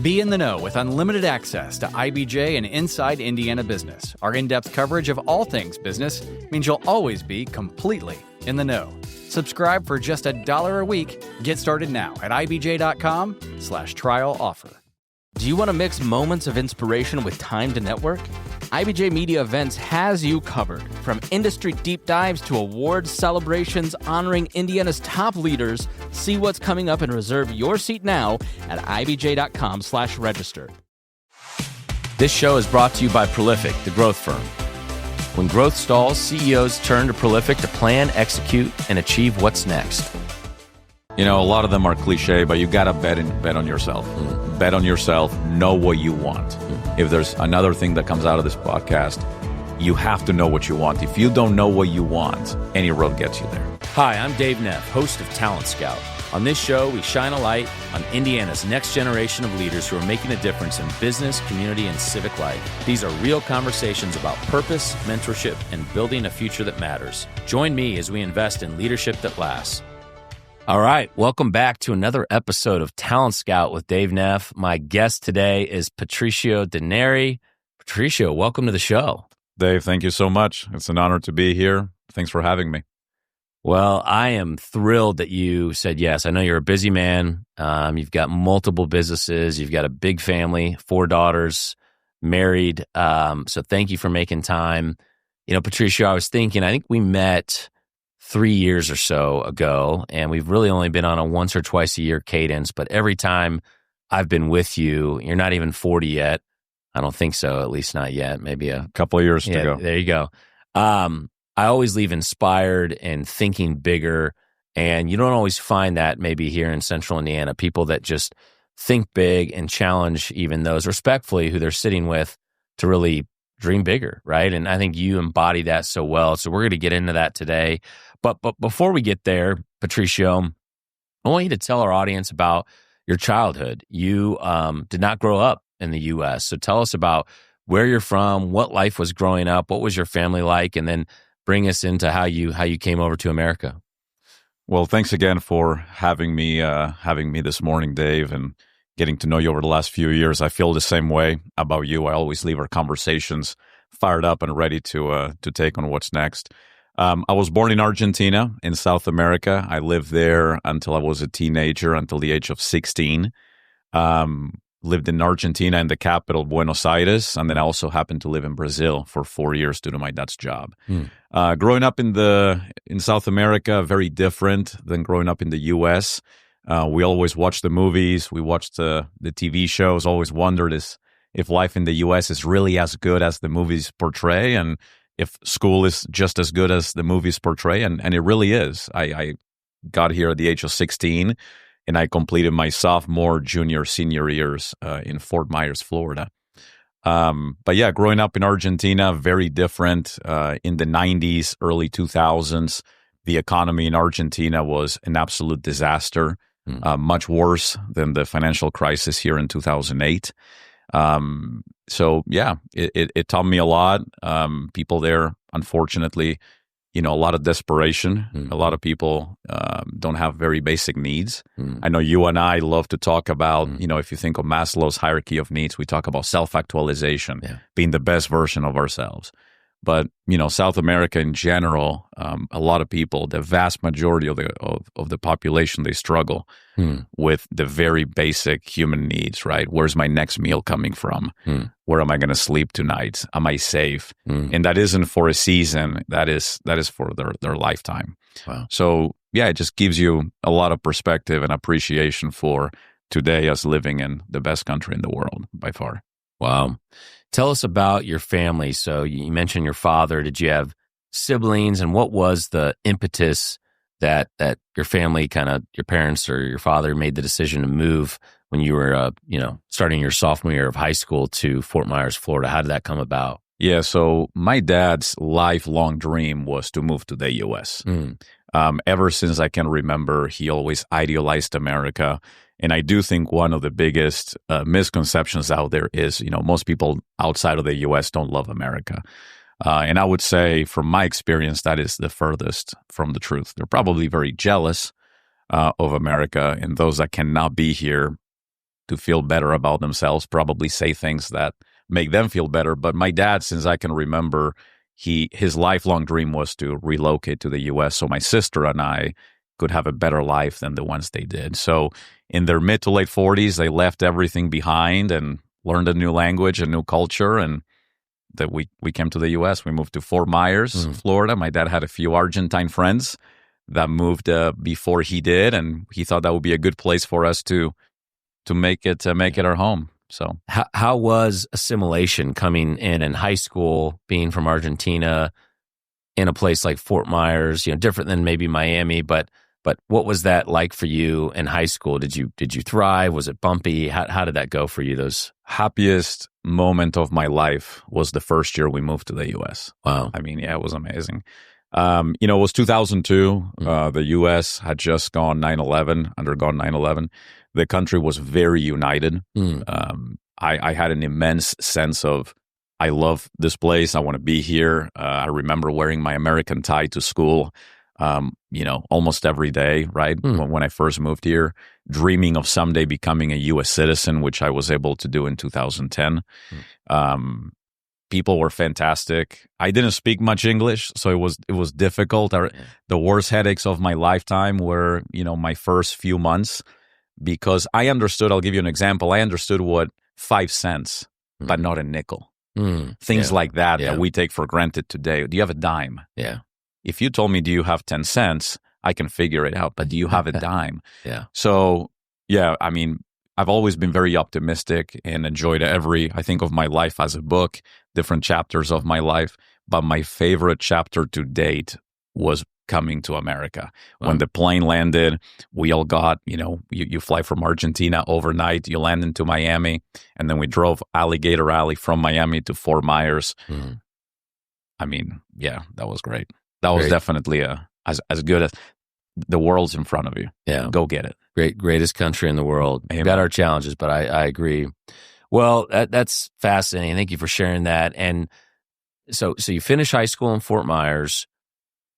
Be in the know with unlimited access to IBJ and Inside Indiana Business. Our in-depth coverage of all things business means you'll always be completely in the know. Subscribe for just $1 a week. Get started now at ibj.com/trial offer. Do you want to mix moments of inspiration with time to network? IBJ Media Events has you covered. From industry deep dives to awards celebrations honoring Indiana's top leaders, see what's coming up and reserve your seat now at ibj.com/register. This show is brought to you by Prolific, the growth firm. When growth stalls, CEOs turn to Prolific to plan, execute, and achieve what's next. You know, a lot of them are cliche, but you got to bet on yourself. Bet on yourself. Know what you want. If there's another thing that comes out of this podcast, you have to know what you want. If you don't know what you want, any road gets you there. Hi, I'm Dave Neff, host of Talent Scout. On this show, we shine a light on Indiana's next generation of leaders who are making a difference in business, community, and civic life. These are real conversations about purpose, mentorship, and building a future that matters. Join me as we invest in leadership that lasts. All right, welcome back to another episode of Talent Scout with Dave Neff. My guest today is Patricio Daneri. Patricio, welcome to the show. Dave, thank you so much. It's an honor to be here. Thanks for having me. Well, I am thrilled that you said yes. I know you're a busy man. You've got multiple businesses. You've got a big family, 4 daughters, married. So thank you for making time. You know, Patricio, I was thinking, I think we met 3 years or so ago, and we've really only been on a once or twice a year cadence, but every time I've been with you, you're not even 40 yet. I don't think so, at least not yet. Maybe a couple of years to go. There you go. I always leave inspired and thinking bigger, and you don't always find that maybe here in Central Indiana, people that just think big and challenge even those respectfully who they're sitting with to really dream bigger, right? And I think you embody that so well. So we're going to get into that today. But before we get there, Patricio, I want you to tell our audience about your childhood. You did not grow up in the U.S., so tell us about where you're from, what life was growing up, what was your family like, and then bring us into how you came over to America. Well, thanks again for having me this morning, Dave, and getting to know you over the last few years. I feel the same way about you. I always leave our conversations fired up and ready to take on what's next. I was born in Argentina in South America. I lived there until I was a teenager, until the age of 16. Lived in Argentina in the capital, Buenos Aires, and then I also happened to live in Brazil for 4 years due to my dad's job. Growing up in South America, very different than growing up in the U.S. We always watched the movies, we watched the TV shows, always wondered if life in the U.S. is really as good as the movies portray, and if school is just as good as the movies portray, and it really is. I got here at the age of 16, and I completed my sophomore, junior, senior years in Fort Myers, Florida. But yeah, growing up in Argentina, very different. In the 90s, early 2000s, the economy in Argentina was an absolute disaster, much worse than the financial crisis here in 2008. So yeah, it taught me a lot. People there, unfortunately, a lot of desperation. A lot of people don't have very basic needs. I know you and I love to talk about, if you think of Maslow's hierarchy of needs, we talk about self-actualization, being the best version of ourselves. But, South America in general, a lot of people, the vast majority of the population, they struggle with the very basic human needs, right? Where's my next meal coming from? Where am I going to sleep tonight? Am I safe? And that isn't for a season. That is for their lifetime. Wow. So, yeah, it just gives you a lot of perspective and appreciation for today as living in the best country in the world by far. Wow. Tell us about your family. So you mentioned your father. Did you have siblings? And what was the impetus that your family, your parents or your father made the decision to move when you were, starting your sophomore year of high school to Fort Myers, Florida? How did that come about? Yeah, so my dad's lifelong dream was to move to the U.S. Ever since I can remember, he always idealized America. And I do think one of the biggest misconceptions out there is, most people outside of the U.S. don't love America. And I would say, from my experience, that is the furthest from the truth. They're probably very jealous of America, and those that cannot be here to feel better about themselves, probably say things that make them feel better. But my dad, since I can remember, his lifelong dream was to relocate to the U.S. so my sister and I could have a better life than the ones they did. So in their mid to late 40s, they left everything behind and learned a new language, a new culture, and that we came to the U.S. We moved to Fort Myers, Florida. My dad had a few Argentine friends that moved before he did, and he thought that would be a good place for us to make it our home. So how was assimilation coming in high school, being from Argentina, in a place like Fort Myers? Different than maybe Miami, but what was that like for you in high school? Did you thrive? Was it bumpy? How did that go for you? Those happiest moment of my life was the first year we moved to the U.S. Wow. I mean, yeah, it was amazing. It was 2002. The U.S. had just undergone 9/11. The country was very united. I had an immense sense of, I love this place. I want to be here. I remember wearing my American tie to school, almost every day, right? When I first moved here, dreaming of someday becoming a U.S. citizen, which I was able to do in 2010. People were fantastic. I didn't speak much English, so it was difficult. The worst headaches of my lifetime were, my first few months, because I understood. I'll give you an example. I understood what 5 cents, but not a nickel. Things like that we take for granted today. Do you have a dime? Yeah. If you told me, do you have 10 cents? I can figure it out. But do you have a dime? Yeah. So, yeah, I mean, I've always been very optimistic and enjoyed I think of my life as a book, different chapters of my life. But my favorite chapter to date was coming to America. Wow. When the plane landed, we all got, you fly from Argentina overnight, you land into Miami, and then we drove Alligator Alley from Miami to Fort Myers. I mean, yeah, that was great. That was definitely as good as the world's in front of you. Yeah. Go get it. Greatest country in the world. Amen. We've got our challenges, but I agree. Well, that's fascinating. Thank you for sharing that. And so you finish high school in Fort Myers.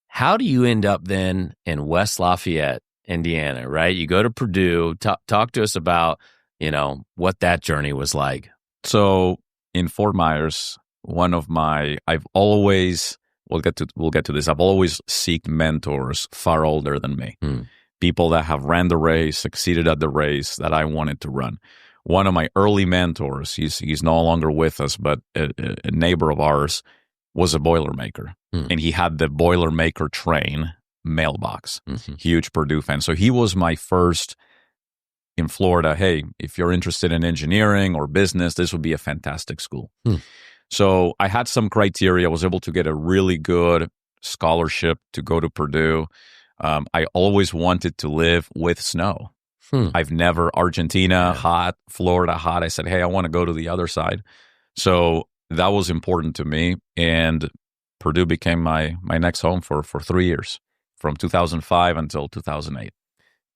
How do you end up then in West Lafayette, Indiana, right? You go to Purdue. Talk to us about, what that journey was like. So in Fort Myers, I've always, we'll get to this. I've always sought mentors far older than me. People that have ran the race, succeeded at the race that I wanted to run. One of my early mentors, he's no longer with us, but a neighbor of ours, was a Boilermaker. And he had the Boilermaker train mailbox. Huge Purdue fan. So he was my first in Florida. Hey, if you're interested in engineering or business, this would be a fantastic school. So I had some criteria. I was able to get a really good scholarship to go to Purdue. I always wanted to live with snow. I've never, Argentina, hot, Florida, hot. I said, hey, I want to go to the other side. So that was important to me. And Purdue became my next home for 3 years, from 2005 until 2008.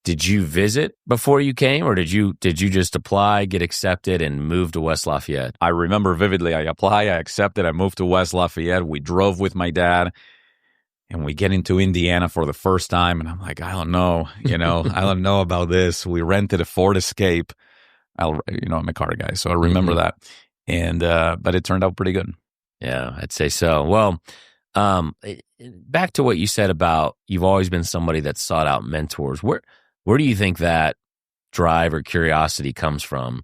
Did you visit before you came, or did you just apply, get accepted, and move to West Lafayette? I remember vividly. I applied, I accepted, I moved to West Lafayette. We drove with my dad, and we get into Indiana for the first time, and I'm like, I don't know, I don't know about this. We rented a Ford Escape. I'm a car guy, so I remember that. And but it turned out pretty good. Yeah, I'd say so. Well, back to what you said about you've always been somebody that sought out mentors. Where do you think that drive or curiosity comes from?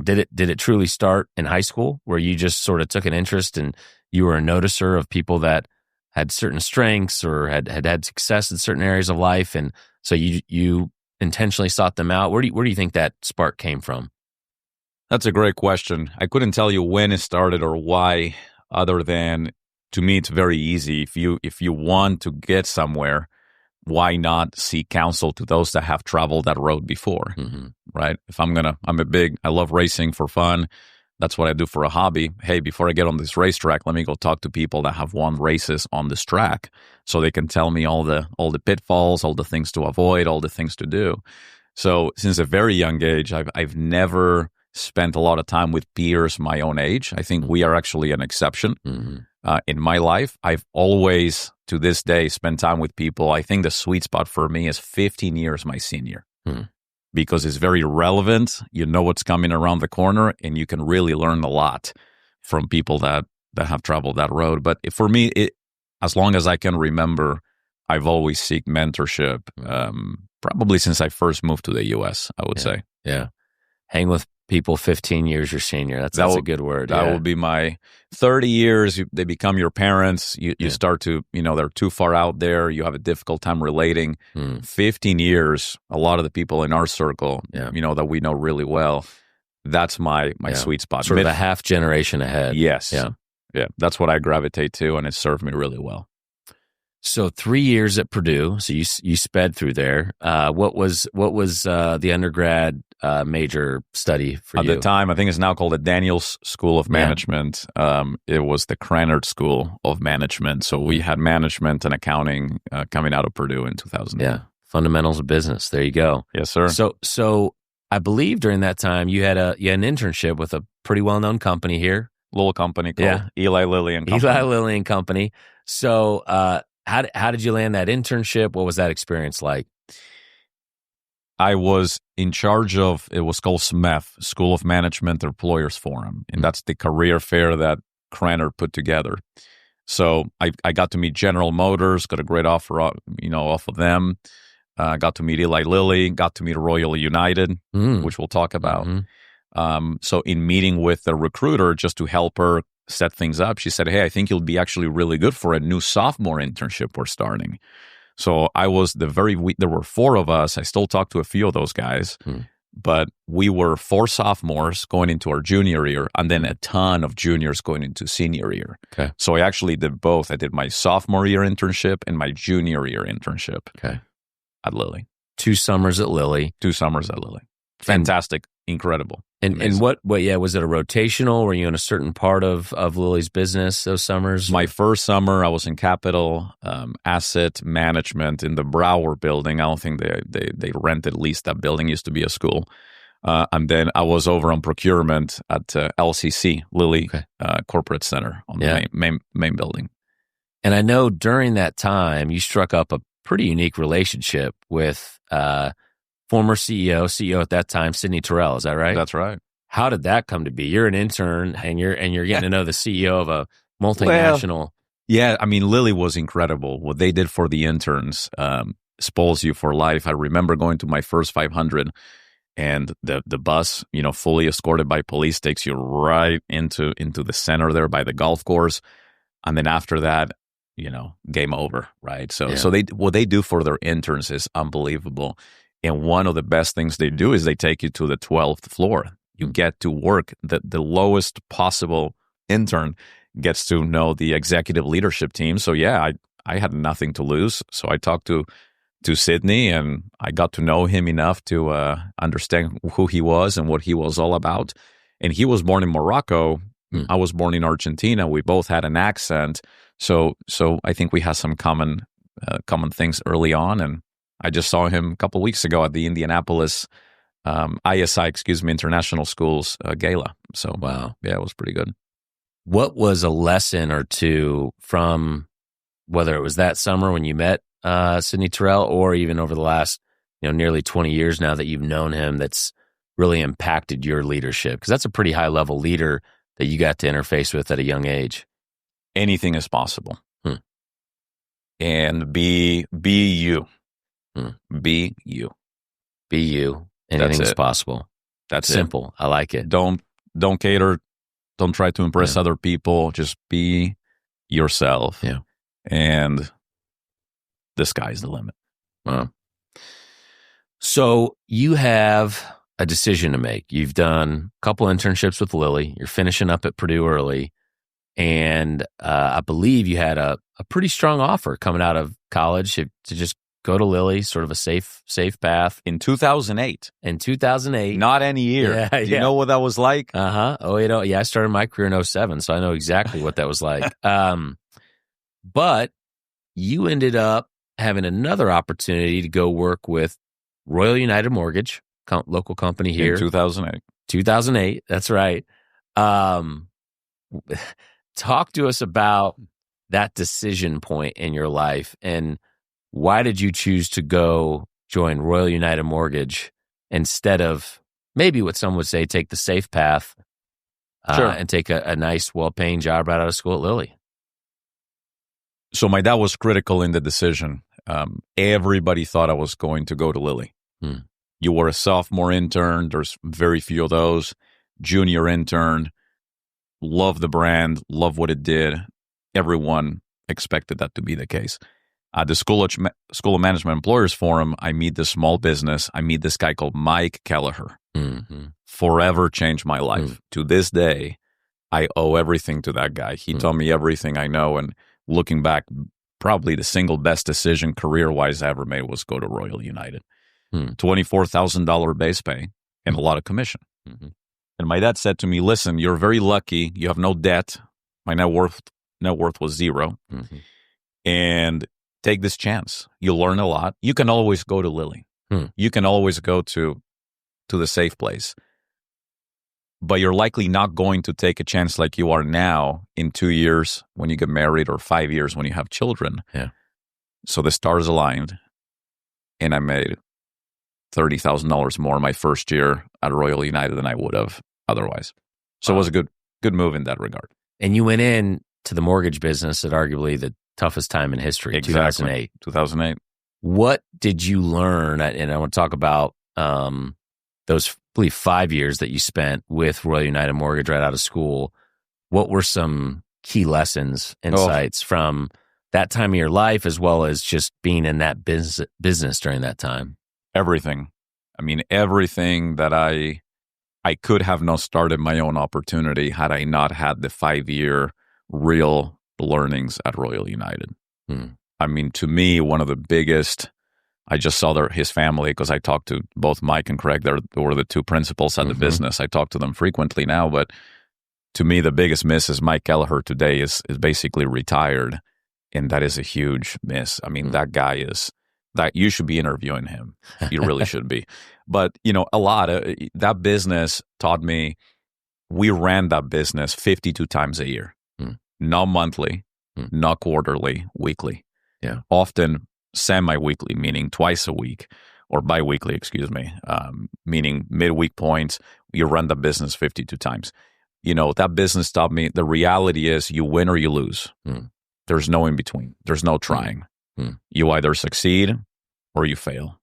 Did it truly start in high school, where you just sort of took an interest and you were a noticer of people that had certain strengths or had success in certain areas of life, and so you intentionally sought them out? Where do you think that spark came from? That's a great question. I couldn't tell you when it started or why, other than, to me, it's very easy. If you want to get somewhere, why not seek counsel to those that have traveled that road before, right? If I love racing for fun. That's what I do for a hobby. Hey, before I get on this racetrack, let me go talk to people that have won races on this track, so they can tell me all the pitfalls, all the things to avoid, all the things to do. So since a very young age, I've never spent a lot of time with peers my own age. I think we are actually an exception. In my life, I've always, to this day, spent time with people. I think the sweet spot for me is 15 years my senior. because it's very relevant. You know what's coming around the corner, and you can really learn a lot from people that have traveled that road. But for me, as long as I can remember, I've always sought mentorship, probably since I first moved to the U.S., I would say. Yeah. Hang with people 15 years your senior. That's a good word. That would be my 30 years. They become your parents. You start to, they're too far out there. You have a difficult time relating. 15 years, a lot of the people in our circle, that we know really well, that's my sweet spot. Sort of a half generation ahead. Yes. Yeah. That's what I gravitate to, and it served me really well. So 3 years at Purdue. So you sped through there. What was the undergrad major study for you? At the time, I think it's now called the Daniels School of Management. It was the Krannert School of Management. So we had management and accounting coming out of Purdue in 2000. Yeah, fundamentals of business. There you go. Yes, sir. So I believe during that time you had an internship with a pretty well known company here, little company called Eli Lilly and Company. Eli Lilly and Company. So how did you land that internship? What was that experience like? I was in charge of, it was called SMEF, School of Management Employers Forum, and that's the career fair that Krannert put together. So I got to meet General Motors, got a great offer, off of them. Got to meet Eli Lilly, got to meet Royal United, which we'll talk about. So in meeting with the recruiter, just to help her set things up, she said, "Hey, I think you'll be actually really good for a new sophomore internship we're starting." So I was there were 4 of us. I still talk to a few of those guys, but we were 4 sophomores going into our junior year, and then a ton of juniors going into senior year. Okay. So I actually did both. I did my sophomore year internship and my junior year internship. Okay. At Lilly. 2 summers at Lilly. 2 summers at Lilly. Fantastic. Incredible. And what was it a rotational? Were you in a certain part of Lilly's business those summers? My first summer, I was in capital asset management in the Brower building. I don't think they rented, leased that building. It used to be a school. And then I was over on procurement at LCC, Lilly Corporate Center on the main building. And I know during that time, you struck up a pretty unique relationship with former CEO at that time, Sidney Terrell. Is that right? That's right. How did that come to be? You're an intern and you're getting to know the CEO of a multinational. Lilly was incredible. What they did for the interns spoils you for life. I remember going to my first 500, and the bus, fully escorted by police, takes you right into the center there by the golf course, and then after that, game over, right? So what they do for their interns is unbelievable. And one of the best things they do is they take you to the 12th floor. You get to work. The lowest possible intern gets to know the executive leadership team. So I had nothing to lose. So I talked to Sidney, and I got to know him enough to understand who he was and what he was all about. And he was born in Morocco. I was born in Argentina. We both had an accent. So I think we had some common things early on. And I just saw him a couple of weeks ago at the Indianapolis ISI, International Schools Gala. So, wow. Yeah, it was pretty good. What was a lesson or two from, whether it was that summer when you met Sidney Terrell, or even over the last nearly 20 years now that you've known him, that's really impacted your leadership? Because that's a pretty high-level leader that you got to interface with at a young age. Anything is possible. And be you. Be you. Be you. Anything's possible. That's simple. I like it. Don't cater. Don't try to impress other people. Just be yourself. Yeah. And the sky's the limit. Wow. So you have a decision to make. You've done a couple internships with Lilly. You're finishing up at Purdue early. And I believe you had a pretty strong offer coming out of college to just go to Lilly, sort of a safe path. In 2008. Not any year. Yeah, Do you know what that was like? Uh-huh. Oh, I started my career in 2007, so I know exactly what that was like. But you ended up having another opportunity to go work with Royal United Mortgage, local company here. In 2008. 2008, that's right. Talk to us about that decision point in your life, and why did you choose to go join Royal United Mortgage instead of maybe what some would say, take the safe path and take a nice, well-paying job right out of school at Lilly? So my dad was critical in the decision. Everybody thought I was going to go to Lilly. You were a sophomore intern. There's very few of those. Junior intern. Love the brand. Love what it did. Everyone expected that to be the case. At the School of Management Employers Forum, I meet this small business. I meet this guy called Mike Kelleher. Forever changed my life. To this day, I owe everything to that guy. He taught me everything I know. And looking back, probably the single best decision career-wise I ever made was go to Royal United. $24,000 base pay and a lot of commission. And my dad said to me, listen, you're very lucky. You have no debt. My net worth was zero. And take this chance. You'll learn a lot. You can always go to Lilly. You can always go to the safe place. But you're likely not going to take a chance like you are now in 2 years when you get married or 5 years when you have children. So the stars aligned, and I made $30,000 more my first year at Royal United than I would have otherwise. So it was a good move in that regard. And you went in to the mortgage business at arguably the toughest time in history, exactly. 2008. What did you learn? And I want to talk about those, I believe, 5 years that you spent with Royal United Mortgage right out of school. What were some key lessons, insights from that time of your life, as well as just being in that business during that time? Everything. I mean, everything that I could have not started my own opportunity had I not had the 5-year real learnings at Royal United. I mean, to me, one of the biggest, I just saw his family because I talked to both Mike and Craig. They were the two principals at the business. I talk to them frequently now, but to me, the biggest miss is Mike Kelleher today is basically retired, and that is a huge miss. I mean, that guy is, that you should be interviewing him. You really should be. But, you know, a lot of that business taught me, we ran that business 52 times a year, not monthly, not quarterly, weekly. Often semi-weekly, meaning twice a week, or bi-weekly, excuse me, meaning midweek points. You run the business 52 times. You know, that business taught me the reality is you win or you lose. There's no in between. There's no trying. You either succeed or you fail.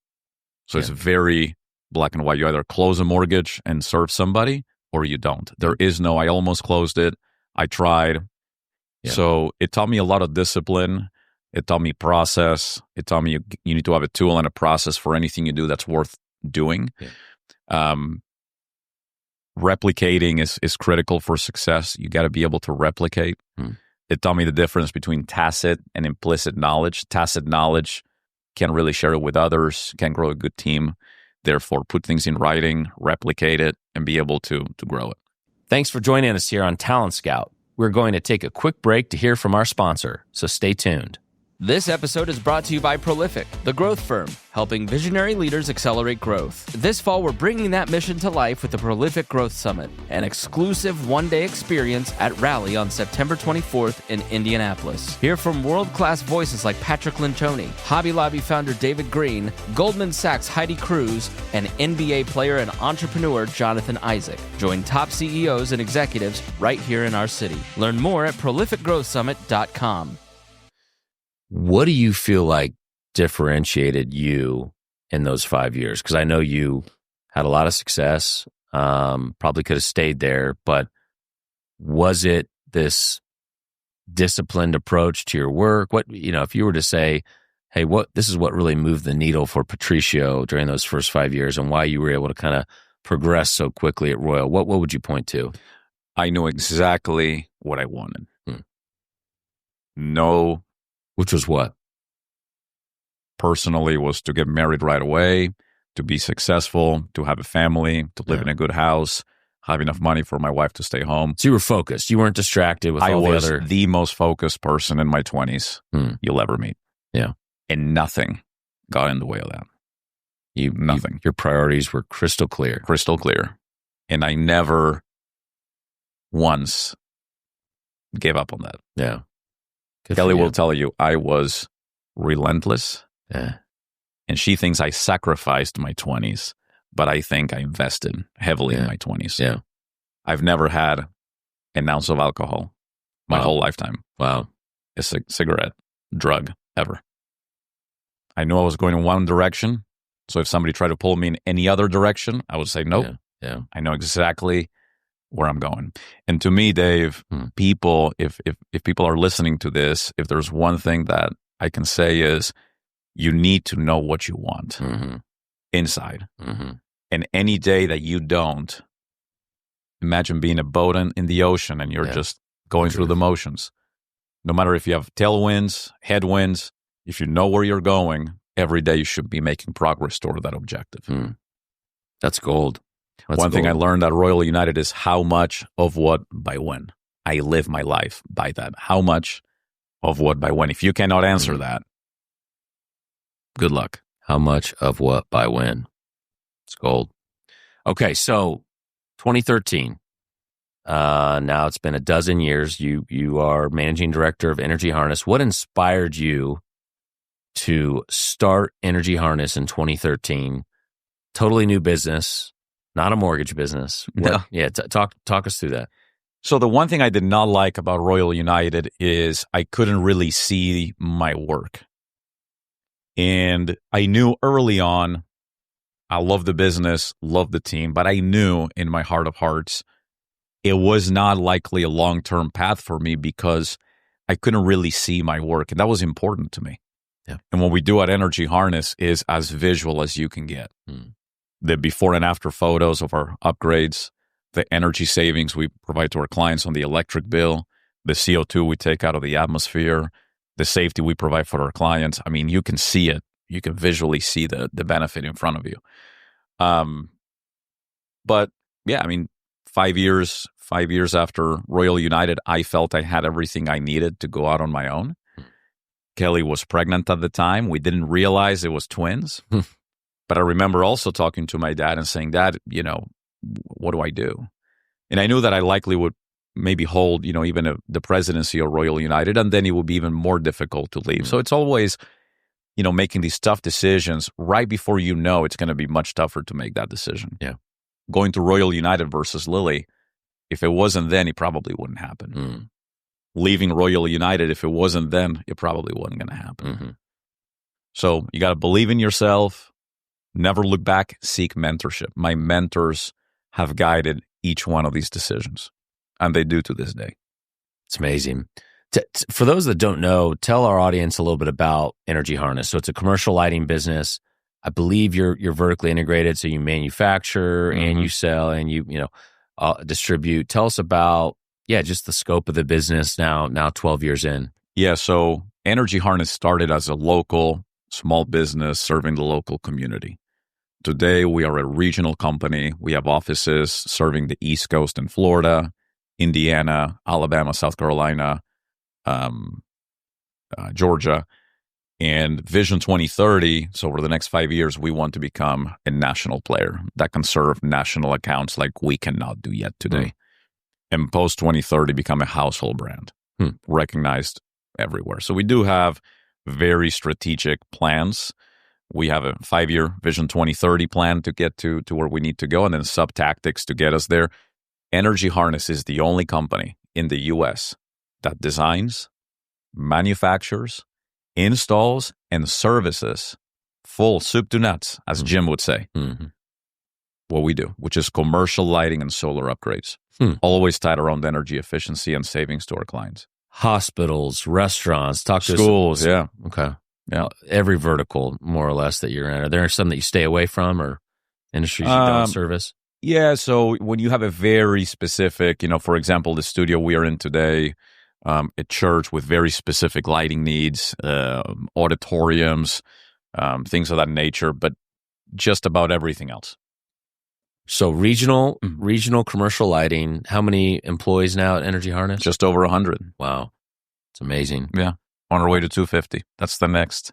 So it's very black and white. You either close a mortgage and serve somebody or you don't. There is no, I almost closed it. I tried. So it taught me a lot of discipline. It taught me process. It taught me you need to have a tool and a process for anything you do that's worth doing. Replicating is critical for success. You got to be able to replicate. It taught me the difference between tacit and implicit knowledge. Tacit knowledge, can't really share it with others, can't grow a good team. Therefore, put things in writing, replicate it, and be able to grow it. Thanks for joining us here on Talent Scout. We're going to take a quick break to hear from our sponsor, so stay tuned. This episode is brought to you by Prolific, the growth firm, helping visionary leaders accelerate growth. This fall, we're bringing that mission to life with the Prolific Growth Summit, an exclusive one-day experience at Rally on September 24th in Indianapolis. Hear from world-class voices like Patrick Lencioni, Hobby Lobby founder David Green, Goldman Sachs' Heidi Cruz, and NBA player and entrepreneur Jonathan Isaac. Join top CEOs and executives right here in our city. Learn more at prolificgrowthsummit.com. What do you feel like differentiated you in those 5 years? Because I know you had a lot of success, probably could have stayed there, but was it this disciplined approach to your work? What, you know, if you were to say, hey, this is what really moved the needle for Patricio during those first 5 years and why you were able to kind of progress so quickly at Royal, what would you point to? I knew exactly what I wanted. No. Which was what? Personally, was to get married right away, to be successful, to have a family, to live in a good house, have enough money for my wife to stay home. So you were focused. You weren't distracted with all the other... I was the most focused person in my 20s you'll ever meet. And nothing got in the way of that. Nothing. Your priorities were crystal clear. Crystal clear. And I never once gave up on that. Yeah. Kelly will tell you I was relentless. Yeah. And she thinks I sacrificed my 20s, but I think I invested heavily in my 20s. Yeah. I've never had an ounce of alcohol my whole lifetime. Wow. A cigarette, drug, ever. I knew I was going in one direction. So if somebody tried to pull me in any other direction, I would say, nope. Yeah. I know exactly where I'm going. And to me, Dave, people, if people are listening to this, if there's one thing that I can say is you need to know what you want inside. And any day that you don't, imagine being a boat in the ocean and you're just going through the motions. No matter if you have tailwinds, headwinds, if you know where you're going, every day you should be making progress toward that objective. That's gold. One thing I learned at Royal United is how much of what by when. I live my life by that. How much of what by when. If you cannot answer that, good luck. How much of what by when. It's gold. Okay, so 2013. Now it's been a dozen years. You are managing director of Energy Harness. What inspired you to start Energy Harness in 2013? Totally new business, not a mortgage business. Talk us through that. So the one thing I did not like about Royal United is I couldn't really see my work. And I knew early on, I love the business, love the team, but I knew in my heart of hearts, it was not likely a long-term path for me because I couldn't really see my work. And that was important to me. Yeah. And what we do at Energy Harness is as visual as you can get. The before and after photos of our upgrades, the energy savings we provide to our clients on the electric bill, the CO2 we take out of the atmosphere, the safety we provide for our clients. I mean, you can see it. You can visually see the benefit in front of you. But yeah, I mean, 5 years after Royal United, I felt I had everything I needed to go out on my own. Kelly was pregnant at the time. We didn't realize it was twins. But I remember also talking to my dad and saying, Dad, what do I do? And I knew that I likely would maybe hold, even the presidency of Royal United, and then it would be even more difficult to leave. So it's always, making these tough decisions right before it's going to be much tougher to make that decision. Yeah. Going to Royal United versus Lilly, if it wasn't then, it probably wouldn't happen. Leaving Royal United, if it wasn't then, it probably wasn't going to happen. So you got to believe in yourself. Never look back, seek mentorship. My mentors have guided each one of these decisions, and they do to this day. It's amazing. For those that don't know, tell our audience a little bit about Energy Harness. So it's a commercial lighting business. I believe you're vertically integrated, so you manufacture and you sell and you distribute. Tell us about just the scope of the business now 12 years in. Yeah, so Energy Harness started as a local small business serving the local community. Today, we are a regional company. We have offices serving the East Coast in Florida, Indiana, Alabama, South Carolina, Georgia. And Vision 2030, so over the next 5 years, we want to become a national player that can serve national accounts like we cannot do yet today. And post 2030, become a household brand, recognized everywhere. So we do have very strategic plans. We have a 5-year Vision 2030 plan to get to where we need to go, and then sub-tactics to get us there. Energy Harness is the only company in the U.S. that designs, manufactures, installs, and services full soup to nuts, as Jim would say, what we do, which is commercial lighting and solar upgrades, always tied around energy efficiency and savings to our clients. Hospitals, restaurants, schools, yeah. Okay. Yeah. Every vertical, more or less, that you're in. Are there some that you stay away from or industries you don't service? Yeah. So when you have a very specific, for example, the studio we are in today, a church with very specific lighting needs, auditoriums, things of that nature, but just about everything else. So regional commercial lighting. How many employees now at Energy Harness? Just over 100. Wow. It's amazing. Yeah. On our way to 250. That's the next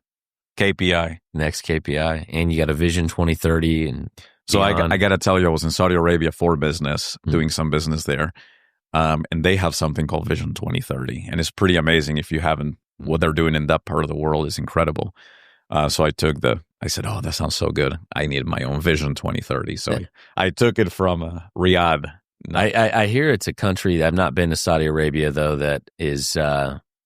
KPI. And you got a Vision 2030. And so I got to tell you, I was in Saudi Arabia for business, doing some business there. And they have something called Vision 2030. And it's pretty amazing. If you haven't, what they're doing in that part of the world is incredible. So I took the I said, oh, that sounds so good. I need my own Vision 2030. So I took it from Riyadh. I hear it's a country, I've not been to Saudi Arabia, though, that is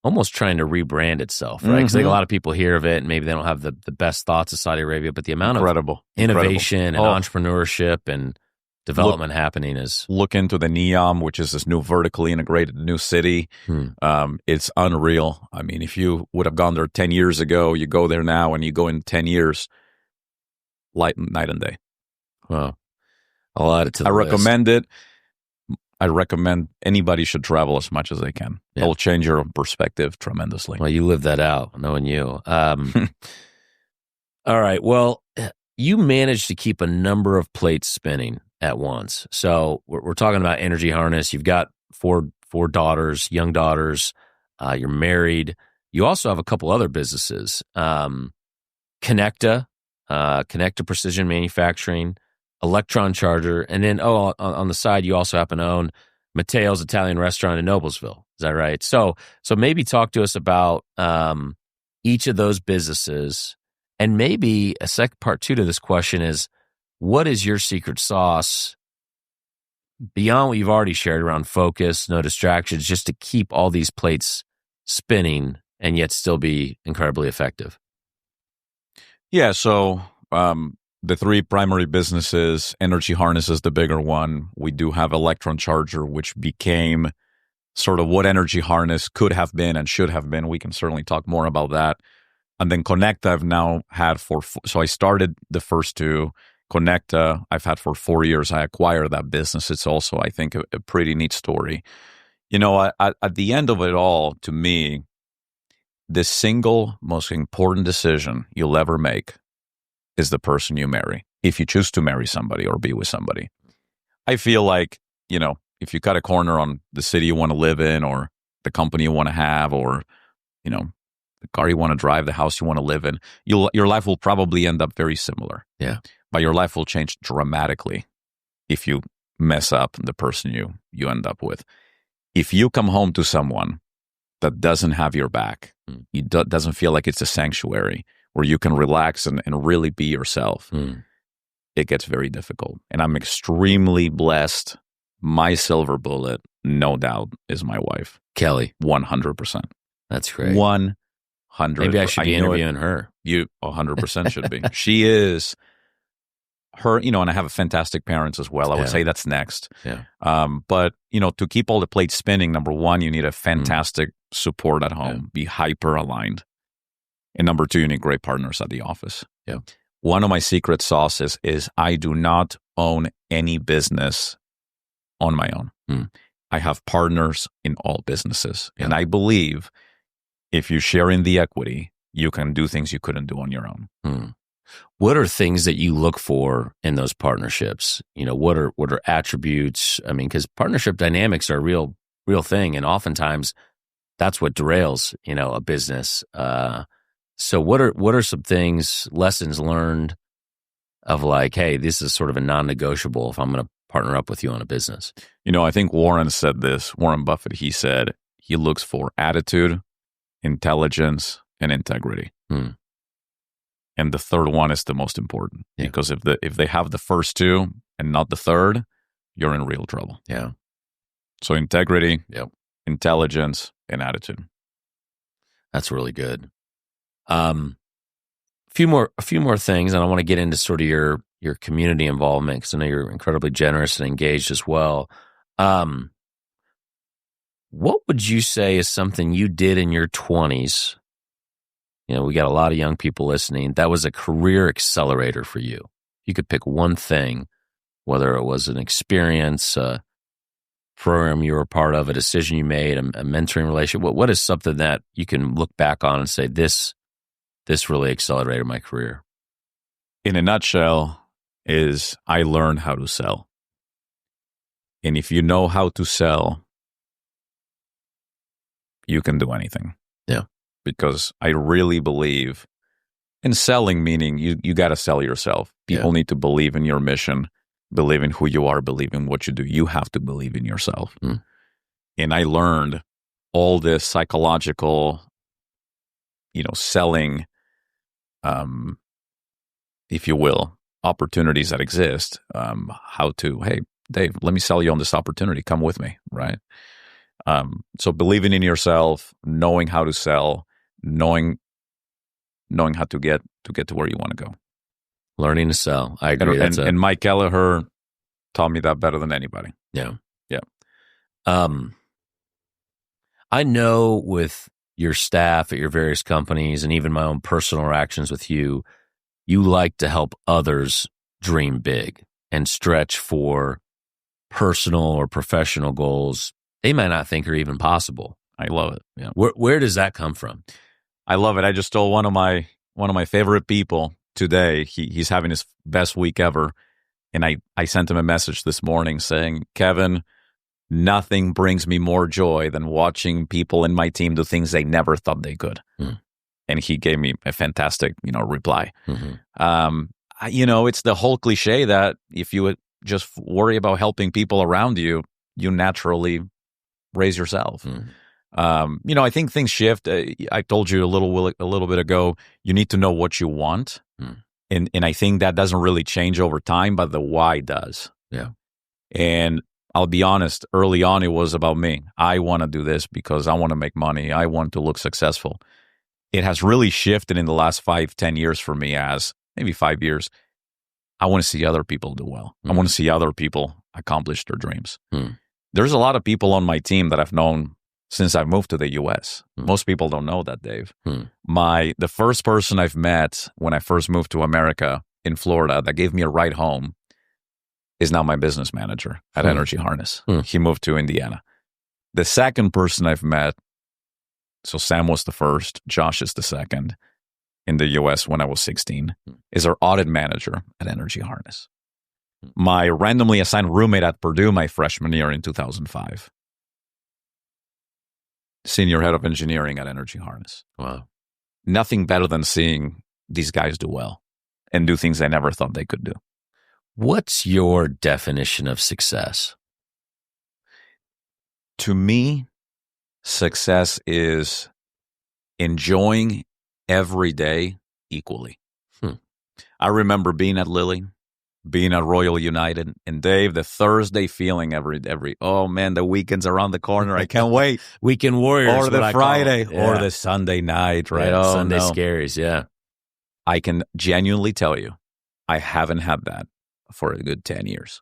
almost trying to rebrand itself, right? Because I think a lot of people hear of it, and maybe they don't have the best thoughts of Saudi Arabia, but the amount of innovation and entrepreneurship and development happening is... Look into the NEOM, which is this new vertically integrated new city. It's unreal. I mean, if you would have gone there 10 years ago, you go there now and you go in 10 years, night and day. Wow. I'll add it to the list. Recommend it. I recommend anybody should travel as much as they can. Yeah. It'll change your perspective tremendously. Well, you live that out, knowing you. All right. Well, you managed to keep a number of plates spinning at once. So we're talking about Energy Harness. You've got four daughters, young daughters. You're married. You also have a couple other businesses. Connecta Precision Manufacturing, Electron Charger, and then on the side you also happen to own Matteo's Italian Restaurant in Noblesville. Is that right? So maybe talk to us about each of those businesses, and maybe a second part two to this question is, what is your secret sauce beyond what you've already shared around focus, no distractions, just to keep all these plates spinning and yet still be incredibly effective? Yeah, so the three primary businesses, Energy Harness is the bigger one. We do have Electron Charger, which became sort of what Energy Harness could have been and should have been. We can certainly talk more about that. And then Connecta I've now had so I started the first two. Connecta I've had for 4 years. I acquired that business. It's also, I think, a pretty neat story. You know, at the end of it all, to me, the single most important decision you'll ever make is the person you marry, if you choose to marry somebody or be with somebody. I feel like, you know, if you cut a corner on the city you want to live in or the company you want to have or, you know, the car you want to drive, the house you want to live in, your life will probably end up very similar. Yeah. But your life will change dramatically if you mess up the person you end up with. If you come home to someone that doesn't have your back, doesn't feel like it's a sanctuary where you can relax and really be yourself, it gets very difficult. And I'm extremely blessed. My silver bullet, no doubt, is my wife. Kelly. 100%. That's great. 100%. Maybe I should be interviewing her. You 100% should be. She is her, you know, and I have fantastic parents as well. I would say that's next. Yeah. But, you know, to keep all the plates spinning, number one, you need a fantastic support at home. Yeah. Be hyper aligned. And number two, you need great partners at the office. Yeah. One of my secret sauces is I do not own any business on my own. I have partners in all businesses. Yeah. And I believe if you share in the equity, you can do things you couldn't do on your own. What are things that you look for in those partnerships? You know, what are attributes? I mean, because partnership dynamics are a real thing, and oftentimes that's what derails, you know, a business. So what are some things, lessons learned of like, hey, this is sort of a non-negotiable if I'm going to partner up with you on a business? You know, I think Warren said this. Warren Buffett, he said he looks for attitude, intelligence, and integrity. And the third one is the most important, because if they have the first two and not the third, you're in real trouble. Yeah. So integrity, intelligence, and attitude. That's really good. A few more things, and I want to get into sort of your community involvement, because I know you're incredibly generous and engaged as well. What would you say is something you did in your 20s? You know, we got a lot of young people listening. That was a career accelerator for you. You could pick one thing, whether it was an experience, a program you were a part of, a decision you made, a mentoring relationship. What is something that you can look back on and say, this really accelerated my career? In a nutshell, is I learned how to sell. And if you know how to sell, you can do anything. Yeah. Because I really believe in selling, meaning you got to sell yourself. People need to believe in your mission, believe in who you are, believe in what you do. You have to believe in yourself. And I learned all this psychological, you know, selling if you will, opportunities that exist, how to, hey, Dave, let me sell you on this opportunity. Come with me, right? So believing in yourself, knowing how to sell, knowing how to get to where you want to go. Learning to sell. I agree. And Mike Kelleher taught me that better than anybody. Yeah. Yeah. I know with your staff at your various companies and even my own personal interactions with you, you like to help others dream big and stretch for personal or professional goals they might not think are even possible. I love it. Yeah. Where does that come from? I love it. I just told one of my favorite people today, he's having his best week ever. And I sent him a message this morning saying, Kevin, nothing brings me more joy than watching people in my team do things they never thought they could. And he gave me a fantastic, reply. It's the whole cliche that if you would just worry about helping people around you, you naturally raise yourself. I think things shift. I told you a little bit ago, you need to know what you want. And I think that doesn't really change over time, but the why does. Yeah. And I'll be honest, early on, it was about me. I want to do this because I want to make money. I want to look successful. It has really shifted in the last 5-10 years for me, as maybe 5 years. I want to see other people do well. I want to see other people accomplish their dreams. There's a lot of people on my team that I've known since I moved to the U.S. Most people don't know that, Dave. The first person I've met when I first moved to America in Florida that gave me a ride home is now my business manager at Energy Harness. He moved to Indiana. The second person I've met, so Sam was the first, Josh is the second in the U.S. when I was 16, is our audit manager at Energy Harness. My randomly assigned roommate at Purdue my freshman year in 2005. Senior head of engineering at Energy Harness. Wow. Nothing better than seeing these guys do well and do things they never thought they could do. What's your definition of success? To me, success is enjoying every day equally. I remember being at Lilly, being at Royal United, and Dave, the Thursday feeling every oh man, the weekend's around the corner. I can't wait. Weekend warriors, or the Friday, yeah. or the Sunday night, right? Yeah, Sunday scaries, yeah. I can genuinely tell you, I haven't had that for a good 10 years.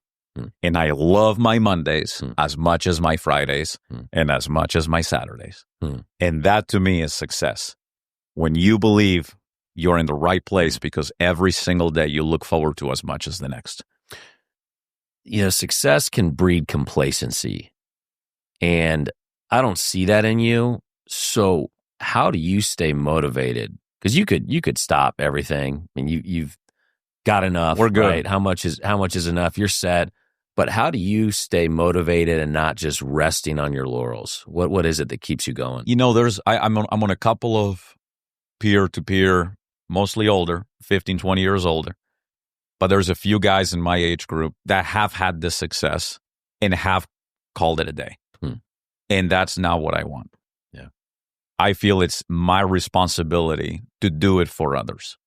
And I love my Mondays as much as my Fridays and as much as my Saturdays. And that to me is success. When you believe you're in the right place because every single day you look forward to as much as the next. Success can breed complacency. And I don't see that in you. So how do you stay motivated? Because you could stop everything. I mean, you've got enough. We're good. Right? How much is enough? You're set. But how do you stay motivated and not just resting on your laurels? What is it that keeps you going? I'm on a couple of peer-to-peer, mostly older, 15, 20 years older. But there's a few guys in my age group that have had this success and have called it a day. And that's not what I want. Yeah. I feel it's my responsibility to do it for others.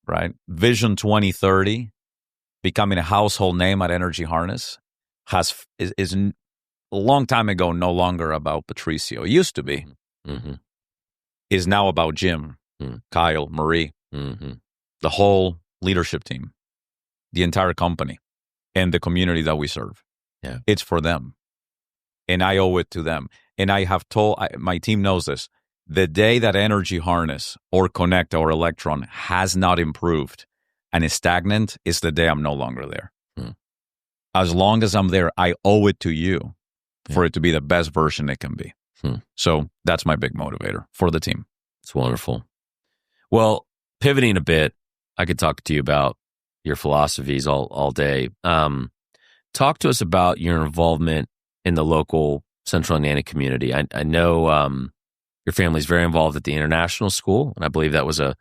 Right? Vision 2030, becoming a household name at Energy Harness, is a long time ago no longer about Patricio. It used to be. Is now about Jim, Kyle, Marie, the whole leadership team, the entire company, and the community that we serve. Yeah. It's for them. And I owe it to them. And I have told, my team knows this, the day that Energy Harness or Connect or Electron has not improved and is stagnant is the day I'm no longer there. As long as I'm there, I owe it to you for it to be the best version it can be. So that's my big motivator for the team. It's wonderful. Well, pivoting a bit, I could talk to you about your philosophies all day. Talk to us about your involvement in the local Central Indiana community. I know your family's very involved at the international school, and I believe that was a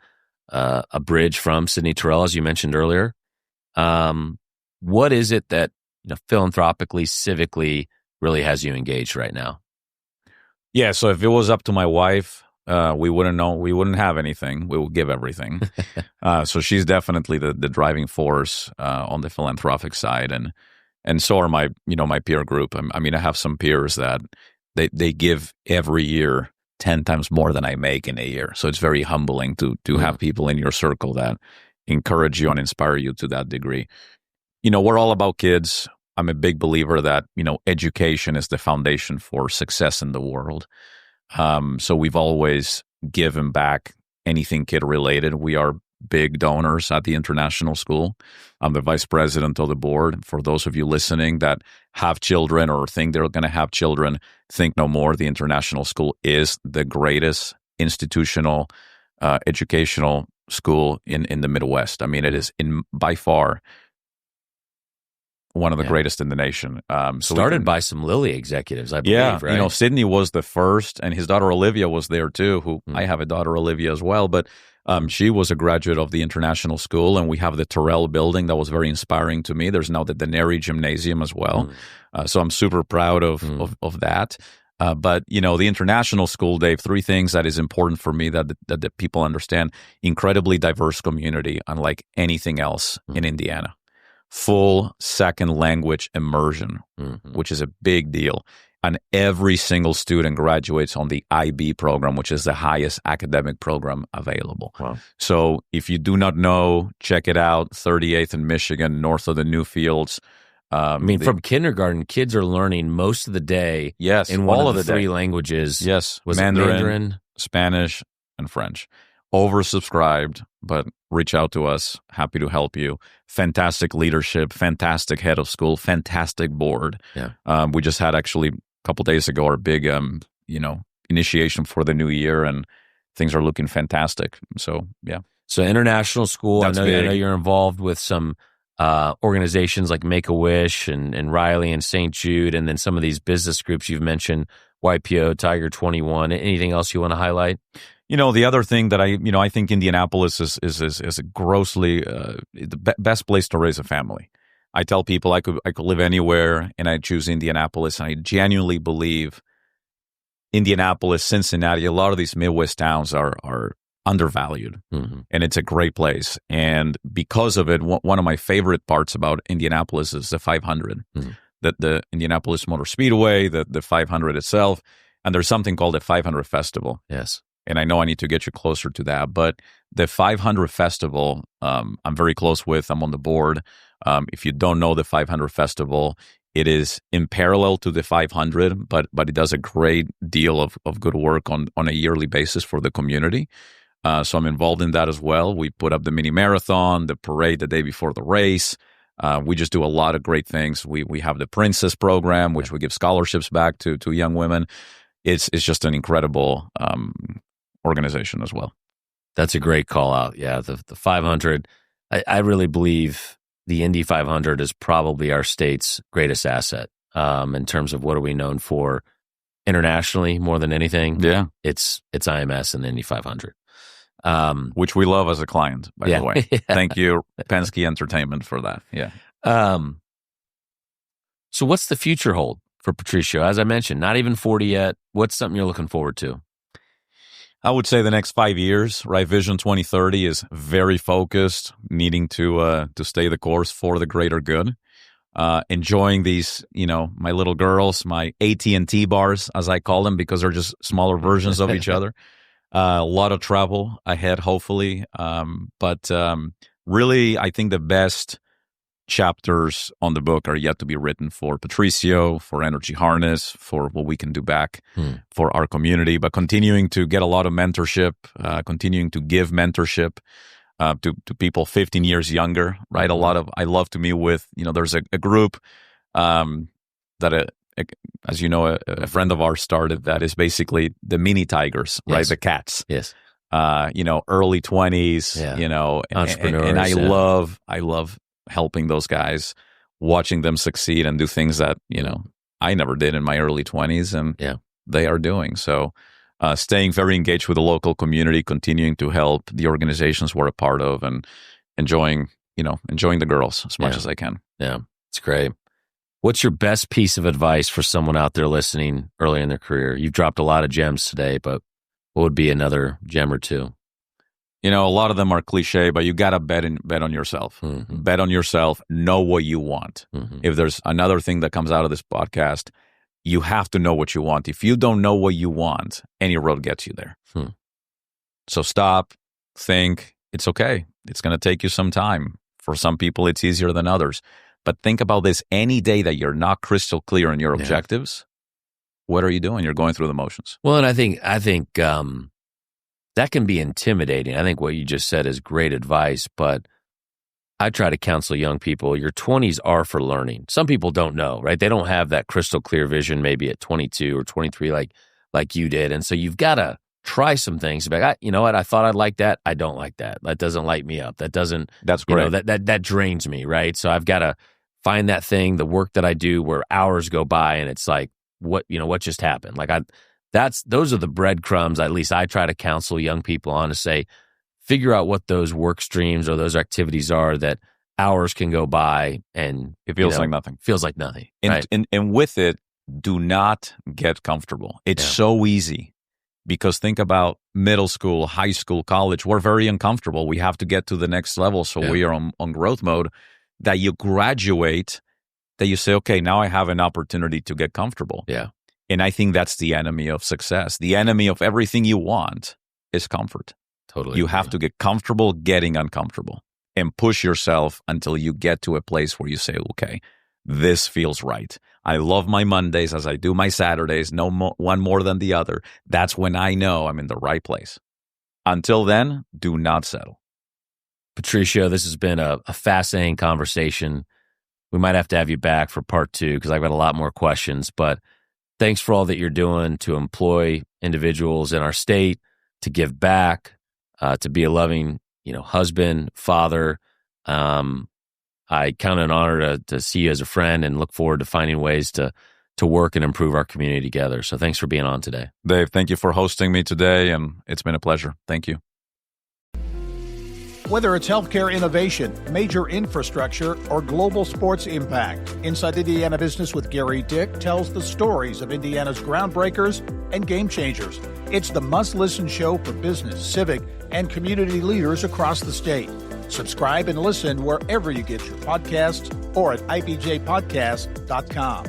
bridge from Sidney Terrell, as you mentioned earlier. What is it that philanthropically, civically, really has you engaged right now? Yeah, so if it was up to my wife, we wouldn't have anything. We will give everything. So she's definitely the driving force on the philanthropic side, and so are my peer group. I mean, I have some peers that they give every year 10 times more than I make in a year. So it's very humbling to have people in your circle that encourage you and inspire you to that degree. We're all about kids. I'm a big believer that, education is the foundation for success in the world. So we've always given back anything kid related. We are big donors at the international school. I'm the vice president of the board. For those of you listening that have children or think they're going to have children, think no more. The international school is the greatest institutional educational school in the Midwest. I mean, it is by far one of the greatest in the nation. Started by some Lilly executives, I believe, right? Sidney was the first, and his daughter Olivia was there too, who I have a daughter Olivia as well, but she was a graduate of the international school, and we have the Terrell building that was very inspiring to me. There's now the Daneri Gymnasium as well. So I'm super proud of that. But, the international school, Dave, 3 things that is important for me that the people understand. Incredibly diverse community, unlike anything else in Indiana. Full second language immersion, which is a big deal. And every single student graduates on the IB program, which is the highest academic program available. Wow. So if you do not know, check it out. 38th in Michigan, north of the Newfields. From kindergarten, kids are learning most of the day in one of the 3 languages. Yes, Was Mandarin, Spanish, and French. Oversubscribed, but reach out to us. Happy to help you. Fantastic leadership, fantastic head of school, fantastic board. Yeah. We just had actually a couple days ago our big, initiation for the new year, and things are looking fantastic. So, yeah. So international school, I know big. you're involved with some organizations like Make-A-Wish and Riley and St. Jude, and then some of these business groups you've mentioned, YPO, Tiger 21. Anything else you want to highlight? The other thing that I think Indianapolis is a grossly the best place to raise a family. I tell people I could live anywhere, and I choose Indianapolis, and I genuinely believe Indianapolis, Cincinnati, a lot of these Midwest towns are undervalued, and it's a great place. And because of it, one of my favorite parts about Indianapolis is the 500, the Indianapolis Motor Speedway, the 500 itself, and there's something called the 500 Festival. Yes. And I know I need to get you closer to that, but the 500 Festival, I'm very close with. I'm on the board. If you don't know the 500 Festival, it is in parallel to the 500, but it does a great deal of good work on a yearly basis for the community. So I'm involved in that as well. We put up the mini marathon, the parade the day before the race. We just do a lot of great things. We have the Princess program, which we give scholarships back to young women. It's just an incredible organization as well. That's a great call out. Yeah, the 500. I really believe the Indy 500 is probably our state's greatest asset in terms of what are we known for internationally more than anything. Yeah, it's IMS and the Indy 500. Which we love as a client, by the way. Yeah. Thank you, Penske Entertainment, for that. Yeah. So what's the future hold for Patricio? As I mentioned, not even 40 yet. What's something you're looking forward to? I would say the next 5 years, right? Vision 2030 is very focused, needing to stay the course for the greater good. Enjoying these, my little girls, my AT&T bars, as I call them, because they're just smaller versions of each other. A lot of travel ahead, hopefully. But really, I think the best chapters on the book are yet to be written for Patricio, for Energy Harness, for what we can do back for our community. But continuing to get a lot of mentorship, continuing to give mentorship to people 15 years younger, right? I love to meet with, there's a group that as you know, a friend of ours started that is basically the mini tigers, right? Yes. The cats. Yes. Early 20s, entrepreneurs. And I love helping those guys, watching them succeed and do things that, I never did in my early 20s, and they are doing. So staying very engaged with the local community, continuing to help the organizations we're a part of, and enjoying the girls as much as I can. Yeah, it's great. What's your best piece of advice for someone out there listening early in their career? You've dropped a lot of gems today, but What would be another gem or two? You know, a lot of them are cliche, but you got to bet on yourself. Mm-hmm. Bet on yourself. Know what you want. Mm-hmm. If there's another thing that comes out of this podcast, you have to know what you want. If you don't know what you want, any road gets you there. So stop, think. It's okay. It's going to take you some time. For some people, it's easier than others. But think about this. Any day that you're not crystal clear on your objectives, what are you doing? You're going through the motions. Well, and I think that can be intimidating. I think what you just said is great advice, but I try to counsel young people, your 20s are for learning. Some people don't know, right? They don't have that crystal clear vision maybe at 22 or 23 like you did. And so you've got to try some things. Like, you know what? I thought I'd like that. I don't like that. That doesn't light me up. That's great. That drains me, right? So I've got to find that thing, the work that I do where hours go by and it's like, what just happened? Like those are the breadcrumbs, at least I try to counsel young people on, to say, figure out what those work streams or those activities are that hours can go by and it feels like nothing. Feels like nothing. Right? And with it, do not get comfortable. It's so easy because think about middle school, high school, college. We're very uncomfortable. We have to get to the next level. So we are on growth mode. That you graduate, that you say, okay, now I have an opportunity to get comfortable. Yeah. And I think that's the enemy of success. The enemy of everything you want is comfort. Totally. You have to get comfortable getting uncomfortable and push yourself until you get to a place where you say, okay, this feels right. I love my Mondays as I do my Saturdays, one more than the other. That's when I know I'm in the right place. Until then, do not settle. Patricio, this has been a fascinating conversation. We might have to have you back for part 2 because I've got a lot more questions, but thanks for all that you're doing to employ individuals in our state, to give back, to be a loving, husband, father. I count it an honor to see you as a friend and look forward to finding ways to work and improve our community together. So thanks for being on today. Dave, thank you for hosting me today, and it's been a pleasure. Thank you. Whether it's healthcare innovation, major infrastructure, or global sports impact, Inside Indiana Business with Gary Dick tells the stories of Indiana's groundbreakers and game changers. It's the must-listen show for business, civic, and community leaders across the state. Subscribe and listen wherever you get your podcasts or at ibjpodcast.com.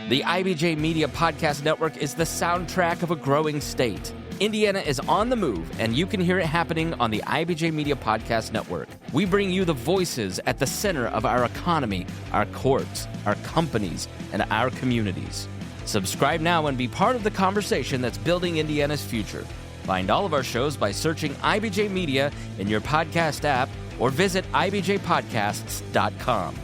The IBJ Media Podcast Network is the soundtrack of a growing state. Indiana is on the move, and you can hear it happening on the IBJ Media Podcast Network. We bring you the voices at the center of our economy, our courts, our companies, and our communities. Subscribe now and be part of the conversation that's building Indiana's future. Find all of our shows by searching IBJ Media in your podcast app or visit ibjpodcasts.com.